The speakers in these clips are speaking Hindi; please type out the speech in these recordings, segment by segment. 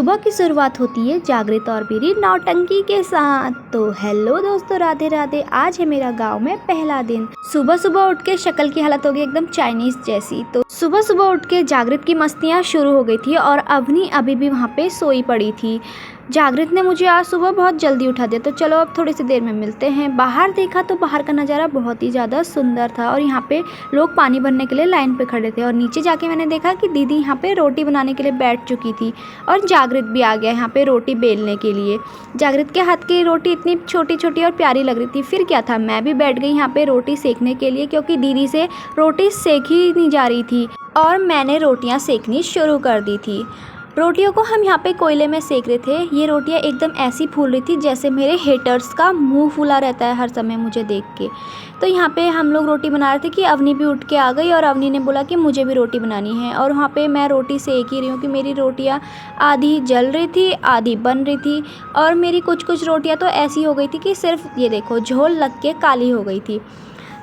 सुबह की शुरुआत होती है जागृत और मेरी नौटंकी के साथ। तो हेलो दोस्तों, राधे राधे। आज है मेरा गांव में पहला दिन। सुबह सुबह उठ के शक्ल की हालत हो गई एकदम चाइनीज जैसी। तो सुबह सुबह उठ के जागृत की मस्तियाँ शुरू हो गई थी और अवनी अभी भी वहाँ पे सोई पड़ी थी। जागृत ने मुझे आज सुबह बहुत जल्दी उठा दिया। तो चलो अब थोड़ी सी देर में मिलते हैं। बाहर देखा तो बाहर का नज़ारा बहुत ही ज़्यादा सुंदर था और यहाँ पे लोग पानी भरने के लिए लाइन पे खड़े थे। और नीचे जाके मैंने देखा कि दीदी यहाँ पे रोटी बनाने के लिए बैठ चुकी थी और जागृत भी आ गया यहाँ पे रोटी बेलने के लिए। जागृत के हाथ की रोटी इतनी छोटी छोटी और प्यारी लग रही थी। फिर क्या था, मैं भी बैठ गई यहाँ पे रोटी सेकने के लिए, क्योंकि दीदी से रोटी सेकी नहीं जा रही थी और मैंने रोटियाँ सेकनी शुरू कर दी थी। रोटियों को हम यहाँ पे कोयले में सेक रहे थे। ये रोटियाँ एकदम ऐसी फूल रही थी जैसे मेरे हेटर्स का मुंह फूला रहता है हर समय मुझे देख के। तो यहाँ पे हम लोग रोटी बना रहे थे कि अवनी भी उठ के आ गई और अवनी ने बोला कि मुझे भी रोटी बनानी है। और वहाँ पे मैं रोटी सेक ही रही हूँ कि मेरी रोटियाँ आधी जल रही थी, आधी बन रही थी। और मेरी कुछ कुछ रोटियाँ तो ऐसी हो गई थी कि सिर्फ ये देखो झोल लग के काली हो गई थी।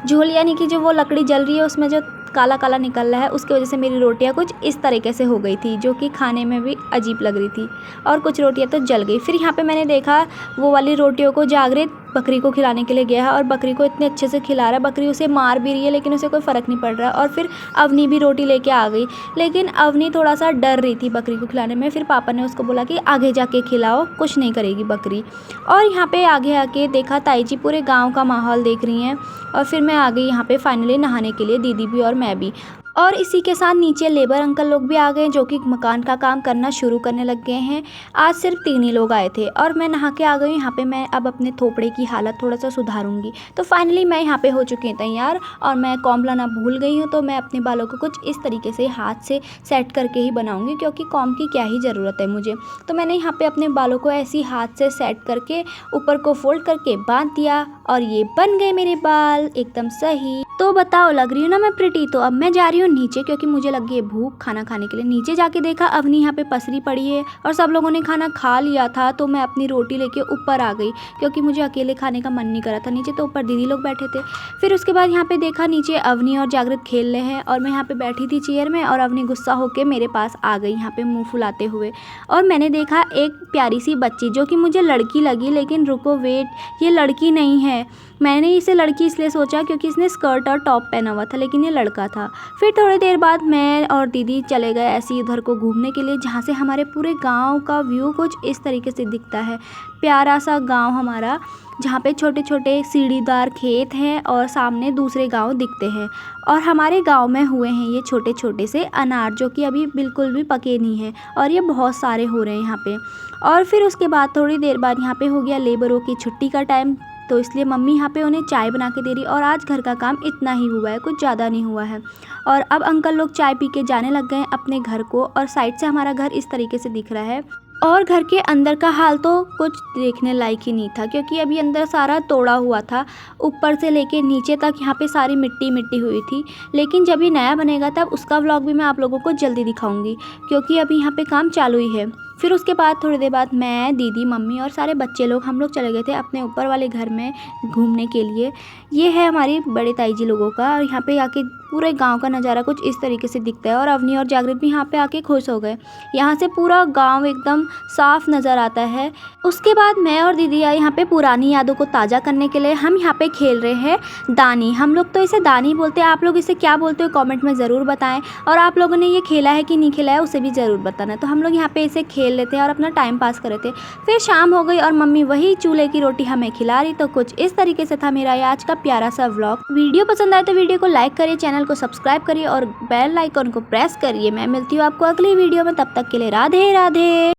झोल यानी कि जो वो लकड़ी जल रही है उसमें जो काला काला निकल रहा है, उसकी वजह से मेरी रोटियां कुछ इस तरीके से हो गई थी, जो कि खाने में भी अजीब लग रही थी। और कुछ रोटियां तो जल गई। फिर यहाँ पे मैंने देखा वो वाली रोटियों को जागृत बकरी को खिलाने के लिए गया है और बकरी को इतने अच्छे से खिला रहा है। बकरी उसे मार भी रही है लेकिन उसे कोई फ़र्क नहीं पड़ रहा है। और फिर अवनी भी रोटी लेके आ गई, लेकिन अवनी थोड़ा सा डर रही थी बकरी को खिलाने में। फिर पापा ने उसको बोला कि आगे जाके खिलाओ, कुछ नहीं करेगी बकरी। और यहाँ पे आगे आके देखा ताई जी पूरे गाँव का माहौल देख रही हैं। और फिर मैं आ गई यहाँ पे फाइनली नहाने के लिए, दीदी भी और मैं भी। और इसी के साथ नीचे लेबर अंकल लोग भी आ गए जो कि मकान का काम करना शुरू करने लग गए हैं। आज सिर्फ 3 ही लोग आए थे और मैं नहा के आ गई। यहाँ पे मैं अब अपने थोपड़े की हालत थोड़ा सा सुधारूंगी। तो फाइनली मैं यहाँ पे हो चुकी हूँ तैयार और मैं कॉम्ब लाना भूल गई हूँ। तो मैं अपने बालों को कुछ इस तरीके से हाथ से सेट करके ही बनाऊँगी, क्योंकि कॉम्ब की क्या ही ज़रूरत है मुझे। तो मैंने यहाँ पर अपने बालों को ऐसी हाथ से सेट करके ऊपर को फोल्ड करके बांध दिया और ये बन गए मेरे बाल एकदम सही। तो बताओ, लग रही हूँ ना मैं प्रिटी। तो अब मैं जा रही हूँ नीचे, क्योंकि मुझे लगी है भूख खाना खाने के लिए। नीचे जाके देखा अवनी यहाँ पे पसरी पड़ी है और सब लोगों ने खाना खा लिया था। तो मैं अपनी रोटी लेके ऊपर आ गई, क्योंकि मुझे अकेले खाने का मन नहीं करा था। नीचे तो ऊपर दीदी लोग बैठे थे। फिर उसके बाद यहाँ पे देखा नीचे अवनी और जागृत खेल रहे हैं और मैं यहाँ पे बैठी थी चेयर में और अवनी गुस्सा होकर मेरे पास आ गई यहाँ पे मुँह फुलाते हुए। और मैंने देखा एक प्यारी सी बच्ची जो कि मुझे लड़की लगी, लेकिन रुको वेट, ये लड़की नहीं है। मैंने इसे लड़की इसलिए सोचा क्योंकि इसने स्कर्ट और टॉप पहना हुआ था, लेकिन ये लड़का था। फिर थोड़ी देर बाद मैं और दीदी चले गए ऐसे ही उधर को घूमने के लिए, जहाँ से हमारे पूरे गांव का व्यू कुछ इस तरीके से दिखता है। प्यारा सा गांव हमारा, जहाँ पे छोटे छोटे सीढ़ीदार खेत हैं और सामने दूसरे गांव दिखते हैं। और हमारे गांव में हुए हैं ये छोटे छोटे से अनार, जो कि अभी बिल्कुल भी पके नहीं हैं और ये बहुत सारे हो रहे हैं यहाँ पे। और फिर उसके बाद थोड़ी देर बाद यहाँ पे हो गया लेबरों की छुट्टी का टाइम, तो इसलिए मम्मी यहाँ पे उन्हें चाय बना के दे रही। और आज घर का काम इतना ही हुआ है, कुछ ज़्यादा नहीं हुआ है। और अब अंकल लोग चाय पी के जाने लग गए हैं अपने घर को। और साइड से हमारा घर इस तरीके से दिख रहा है। और घर के अंदर का हाल तो कुछ देखने लायक ही नहीं था, क्योंकि अभी अंदर सारा तोड़ा हुआ था, ऊपर से लेके नीचे तक यहाँ पे सारी मिट्टी मिट्टी हुई थी। लेकिन जब ये नया बनेगा तब उसका व्लॉग भी मैं आप लोगों को जल्दी दिखाऊंगी, क्योंकि अभी यहाँ पे काम चालू ही है। फिर उसके बाद थोड़ी देर बाद मैं, दीदी, मम्मी और सारे बच्चे लोग हम लोग चले गए थे अपने ऊपर वाले घर में घूमने के लिए। ये है हमारी बड़े ताई जी लोगों का। और यहाँ पे आके पूरे गांव का नज़ारा कुछ इस तरीके से दिखता है। और अवनी और जागृत भी यहाँ पे आके खुश हो गए। यहाँ से पूरा गांव एकदम साफ नज़र आता है। उसके बाद मैं और दीदी आई यहाँ पे पुरानी यादों को ताज़ा करने के लिए। हम यहाँ पे खेल रहे हैं दानी। हम लोग तो इसे दानी बोलते हैं, आप लोग इसे क्या बोलते हो कॉमेंट में ज़रूर बताएं। और आप लोगों ने ये खेला है कि नहीं खेला है उसे भी ज़रूर बताना। तो हम लोग यहाँ पे इसे खेल लेते हैं और अपना टाइम पास कर रहे थे। फिर शाम हो गई और मम्मी वही चूल्हे की रोटी हमें खिला रही। तो कुछ इस तरीके से था मेरा आज का प्यारा सा व्लॉग। वीडियो पसंद आए तो वीडियो को लाइक करिए, चैनल को सब्सक्राइब करिए और बेल आइकन को प्रेस करिए। मैं मिलती हूँ आपको अगली वीडियो में, तब तक के लिए राधे राधे।